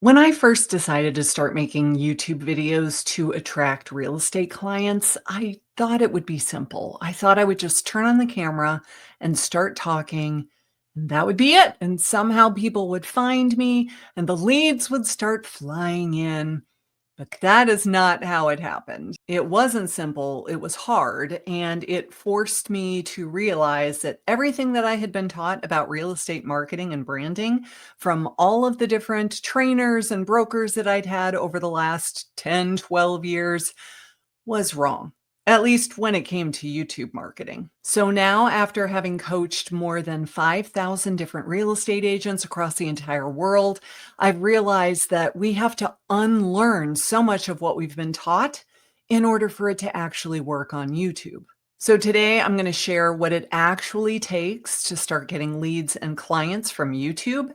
When I first decided to start making YouTube videos to attract real estate clients, I thought it would be simple. I thought I would just turn on the camera and start talking, and that would be it. And somehow people would find me and the leads would start flying in. But that is not how it happened. It wasn't simple, it was hard, and it forced me to realize that everything that I had been taught about real estate marketing and branding from all of the different trainers and brokers that I'd had over the last 10, 12 years was wrong, at least when it came to YouTube marketing. So now, after having coached more than 5,000 different real estate agents across the entire world, I've realized that we have to unlearn so much of what we've been taught in order for it to actually work on YouTube. So today I'm going to share what it actually takes to start getting leads and clients from YouTube.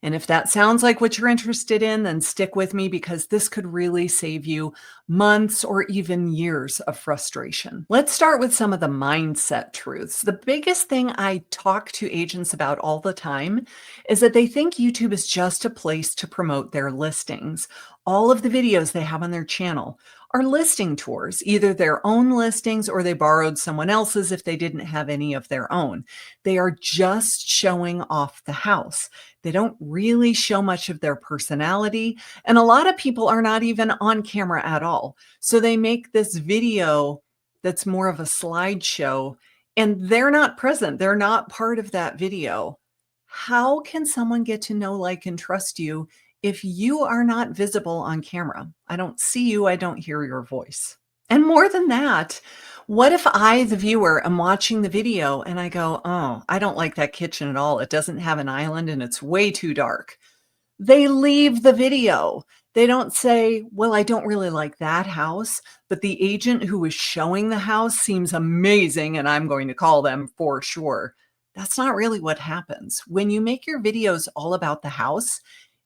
And if that sounds like what you're interested in, then stick with me because this could really save you months or even years of frustration. Let's start with some of the mindset truths. The biggest thing I talk to agents about all the time is that they think YouTube is just a place to promote their listings. All of the videos they have on their channel are listing tours, either their own listings or they borrowed someone else's if they didn't have any of their own. They are just showing off the house. They don't really show much of their personality. And a lot of people are not even on camera at all. So they make this video that's more of a slideshow and they're not present. They're not part of that video. How can someone get to know, like, and trust you if you are not visible on camera? I don't see you, I don't hear your voice. And more than that, what if I, the viewer, am watching the video and I go, oh, I don't like that kitchen at all. It doesn't have an island and it's way too dark. They leave the video. They don't say, well, I don't really like that house, but the agent who is showing the house seems amazing and I'm going to call them for sure. That's not really what happens. When you make your videos all about the house,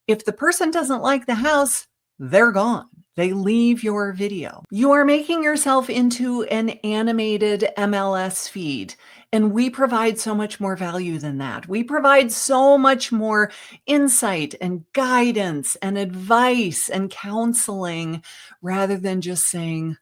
if the person doesn't like the house, they're gone. They leave your video. You are making yourself into an animated MLS feed, and we provide so much more value than that. We provide so much more insight and guidance and advice and counseling rather than just saying,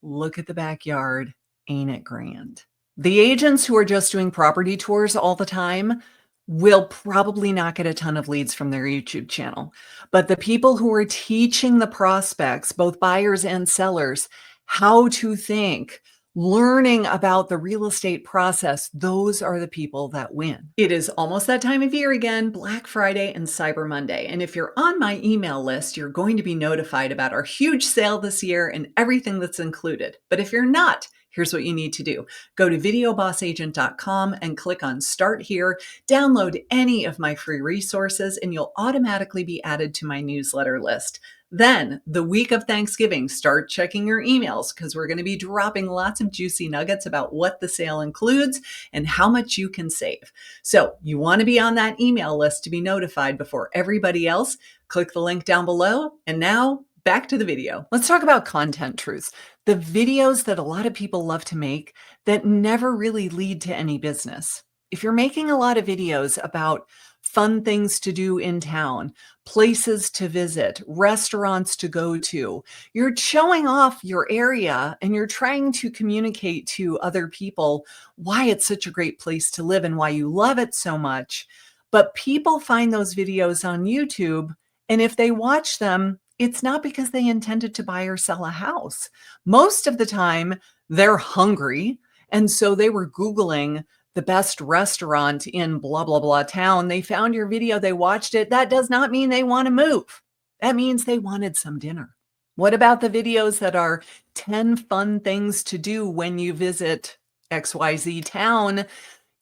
look at the backyard, ain't it grand? The agents who are just doing property tours all the time will probably not get a ton of leads from their YouTube channel. But the people who are teaching the prospects, both buyers and sellers, how to think, learning about the real estate process, those are the people that win. It is almost that time of year again, Black Friday and Cyber Monday. And if you're on my email list, you're going to be notified about our huge sale this year and everything that's included. But if you're not, here's what you need to do. Go to videobossagent.com and click on Start Here. Download any of my free resources and you'll automatically be added to my newsletter list. Then, the week of Thanksgiving, start checking your emails because we're going to be dropping lots of juicy nuggets about what the sale includes and how much you can save. So, you want to be on that email list to be notified before everybody else. Click the link down below. And now, back to the video. Let's talk about content truths. The videos that a lot of people love to make that never really lead to any business. If you're making a lot of videos about fun things to do in town, places to visit, restaurants to go to, you're showing off your area and you're trying to communicate to other people why it's such a great place to live and why you love it so much. But people find those videos on YouTube, and if they watch them, it's not because they intended to buy or sell a house. Most of the time, they're hungry. And so they were Googling the best restaurant in blah, blah, blah town. They found your video, they watched it. That does not mean they want to move. That means they wanted some dinner. What about the videos that are 10 fun things to do when you visit XYZ town?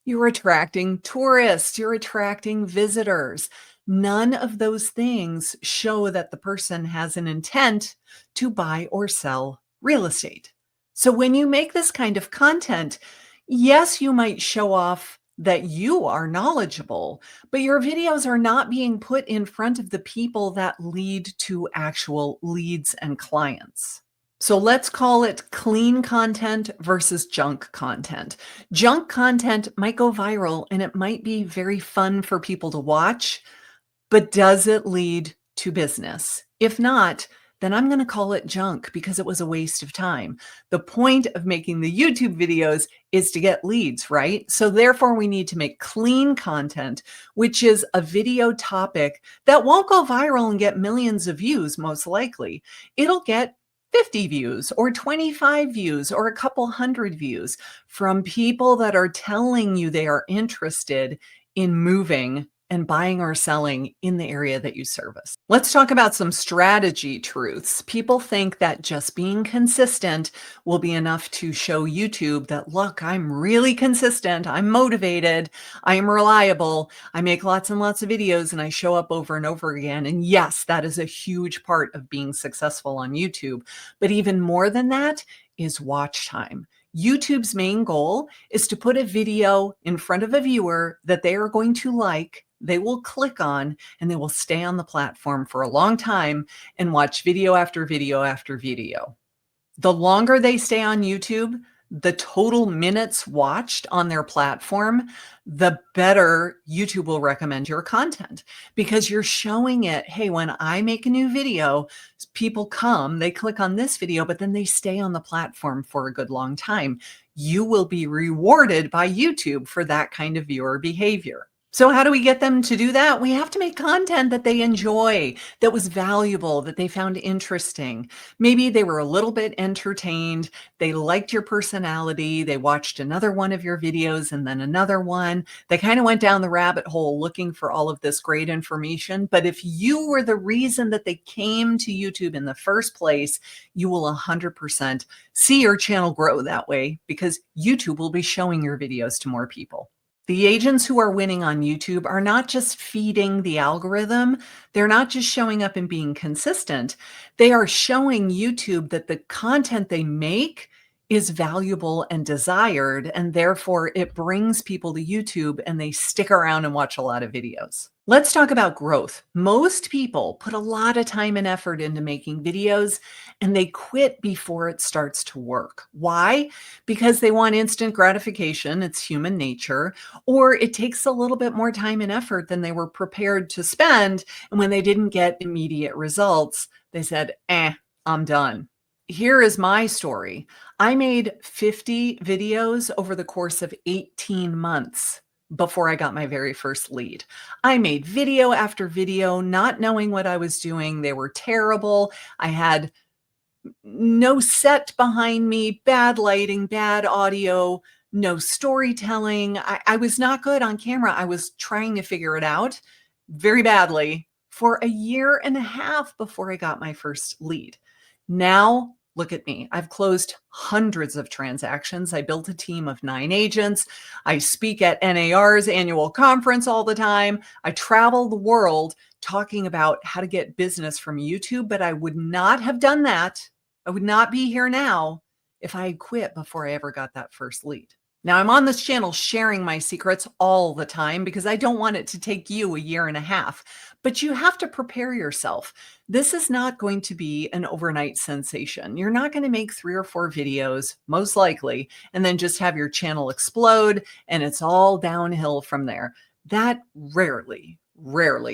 You're attracting tourists, you're attracting visitors. None of those things show that the person has an intent to buy or sell real estate. So when you make this kind of content, yes, you might show off that you are knowledgeable, but your videos are not being put in front of the people that lead to actual leads and clients. So let's call it clean content versus junk content. Junk content might go viral and it might be very fun for people to watch, but does it lead to business. If not, then I'm going to call it junk because it was a waste of time. The point of making the YouTube videos is to get leads, right? So therefore, we need to make clean content, which is a video topic that won't go viral and get millions of views, most likely. It'll get 50 views or 25 views or a couple hundred views from people that are telling you they are interested in moving and buying or selling in the area that you service. Let's talk about some strategy truths. People think that just being consistent will be enough to show YouTube that, look, I'm really consistent, I'm motivated, I am reliable, I make lots and lots of videos, and I show up over and over again. And yes, that is a huge part of being successful on YouTube. But even more than that is watch time. YouTube's main goal is to put a video in front of a viewer that they are going to like, they will click on, and they will stay on the platform for a long time and watch video after video after video. The longer they stay on YouTube, the total minutes watched on their platform, the better YouTube will recommend your content because you're showing it. Hey, when I make a new video, people come, they click on this video, but then they stay on the platform for a good long time. You will be rewarded by YouTube for that kind of viewer behavior. So how do we get them to do that? We have to make content that they enjoy, that was valuable, that they found interesting. Maybe they were a little bit entertained. They liked your personality. They watched another one of your videos and then another one. They kind of went down the rabbit hole looking for all of this great information. But if you were the reason that they came to YouTube in the first place, you will 100% see your channel grow that way because YouTube will be showing your videos to more people. The agents who are winning on YouTube are not just feeding the algorithm. They're not just showing up and being consistent. They are showing YouTube that the content they make is valuable and desired, and therefore it brings people to YouTube and they stick around and watch a lot of videos. Let's talk about growth. Most people put a lot of time and effort into making videos and they quit before it starts to work. Why? Because they want instant gratification. It's human nature. Or it takes a little bit more time and effort than they were prepared to spend. And when they didn't get immediate results, they said, I'm done. Here is my story. I made 50 videos over the course of 18 months before I got my very first lead. I made video after video, not knowing what I was doing. They were terrible. I had no set behind me, bad lighting, bad audio, no storytelling. I was not good on camera. I was trying to figure it out very badly for a year and a half before I got my first lead. Now, look at me. I've closed hundreds of transactions. I built a team of 9 agents. I speak at NAR's annual conference all the time. I travel the world talking about how to get business from YouTube, but I would not have done that. I would not be here now if I had quit before I ever got that first lead. Now, I'm on this channel sharing my secrets all the time because I don't want it to take you a year and a half, but you have to prepare yourself. This is not going to be an overnight sensation. You're not going to make 3 or 4 videos, most likely, and then just have your channel explode and it's all downhill from there. That rarely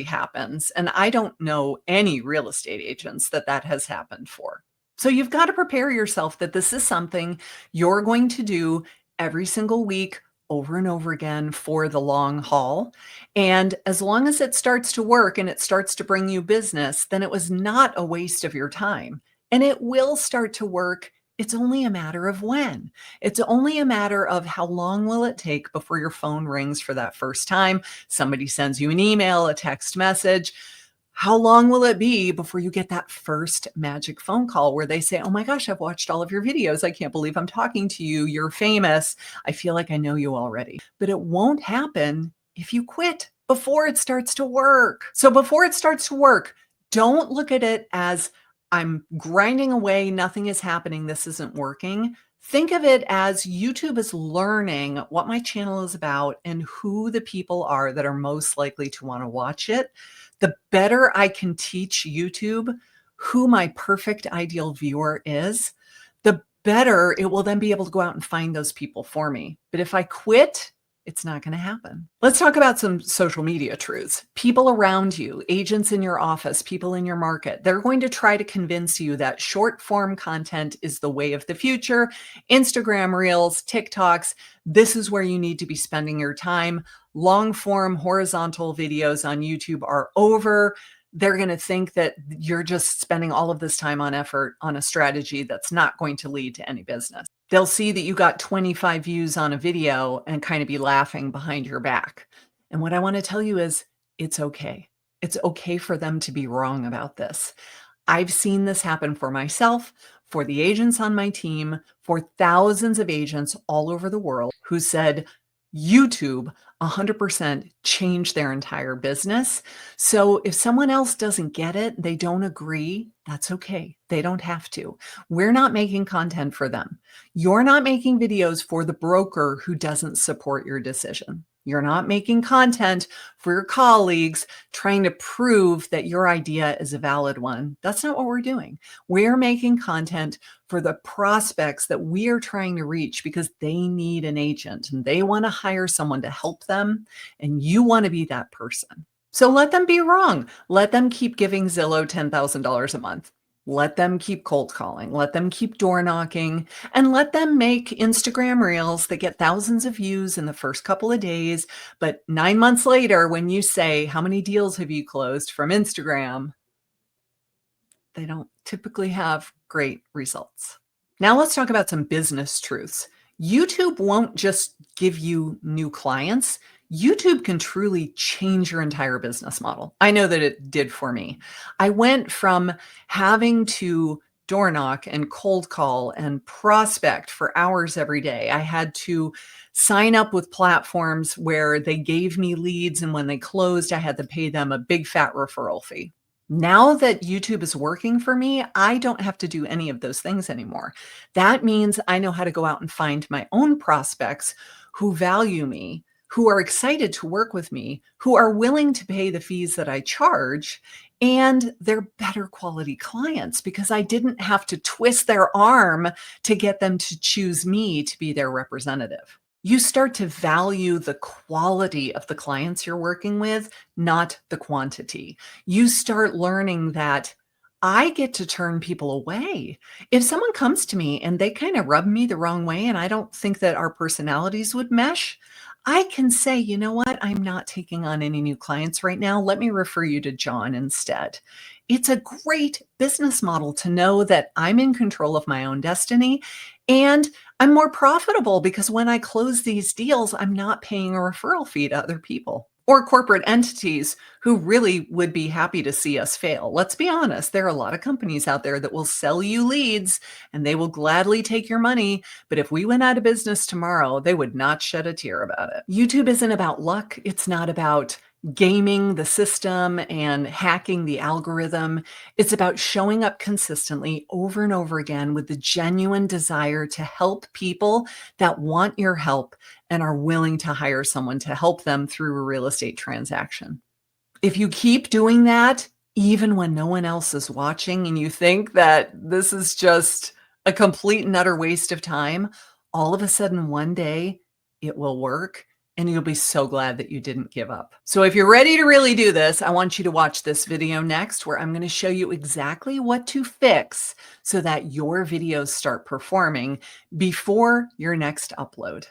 happens. And I don't know any real estate agents that has happened for. So you've got to prepare yourself that this is something you're going to do every single week over and over again for the long haul. And as long as it starts to work and it starts to bring you business, then it was not a waste of your time. And it will start to work. It's only a matter of when. It's only a matter of how long will it take before your phone rings for that first time. Somebody sends you an email, a text message. How long will it be before you get that first magic phone call where they say, oh my gosh, I've watched all of your videos. I can't believe I'm talking to you. You're famous. I feel like I know you already. But it won't happen if you quit before it starts to work. So before it starts to work, don't look at it as I'm grinding away. Nothing is happening. This isn't working. Think of it as YouTube is learning what my channel is about and who the people are that are most likely to want to watch it. The better I can teach YouTube who my perfect ideal viewer is, the better it will then be able to go out and find those people for me. But if I quit It's not going to happen. Let's talk about some social media truths. People around you, agents in your office, people in your market, they're going to try to convince you that short form content is the way of the future. Instagram Reels, TikToks, this is where you need to be spending your time. Long form horizontal videos on YouTube are over. They're going to think that you're just spending all of this time on effort on a strategy that's not going to lead to any business. They'll see that you got 25 views on a video and kind of be laughing behind your back. And what I want to tell you is it's okay. It's okay for them to be wrong about this. I've seen this happen for myself, for the agents on my team, for thousands of agents all over the world who said YouTube 100% changed their entire business. So if someone else doesn't get it, they don't agree, that's okay. They don't have to. We're not making content for them. You're not making videos for the broker who doesn't support your decision. You're not making content for your colleagues trying to prove that your idea is a valid one. That's not what we're doing. We're making content for the prospects that we are trying to reach because they need an agent and they want to hire someone to help them, and you want to be that person. So let them be wrong. Let them keep giving Zillow $10,000 a month. Let them keep cold calling. Let them keep door knocking, and let them make Instagram reels that get thousands of views in the first couple of days. But 9 months later, when you say, how many deals have you closed from Instagram? They don't typically have great results. Now let's talk about some business truths. YouTube won't just give you new clients. YouTube can truly change your entire business model. I know that it did for me. I went from having to door knock and cold call and prospect for hours every day. I had to sign up with platforms where they gave me leads, and when they closed, I had to pay them a big fat referral fee. Now that YouTube is working for me, I don't have to do any of those things anymore. That means I know how to go out and find my own prospects who value me, who are excited to work with me, who are willing to pay the fees that I charge, and they're better quality clients because I didn't have to twist their arm to get them to choose me to be their representative. You start to value the quality of the clients you're working with, not the quantity. You start learning that I get to turn people away. If someone comes to me and they kind of rub me the wrong way and I don't think that our personalities would mesh, I can say, you know what? I'm not taking on any new clients right now. Let me refer you to John instead. It's a great business model to know that I'm in control of my own destiny, and I'm more profitable because when I close these deals, I'm not paying a referral fee to other people or corporate entities who really would be happy to see us fail. Let's be honest, there are a lot of companies out there that will sell you leads and they will gladly take your money. But if we went out of business tomorrow, they would not shed a tear about it. YouTube isn't about luck. It's not about gaming the system and hacking the algorithm. It's about showing up consistently over and over again with the genuine desire to help people that want your help and are willing to hire someone to help them through a real estate transaction. If you keep doing that, even when no one else is watching and you think that this is just a complete and utter waste of time, all of a sudden one day it will work and you'll be so glad that you didn't give up. So if you're ready to really do this, I want you to watch this video next where I'm going to show you exactly what to fix so that your videos start performing before your next upload.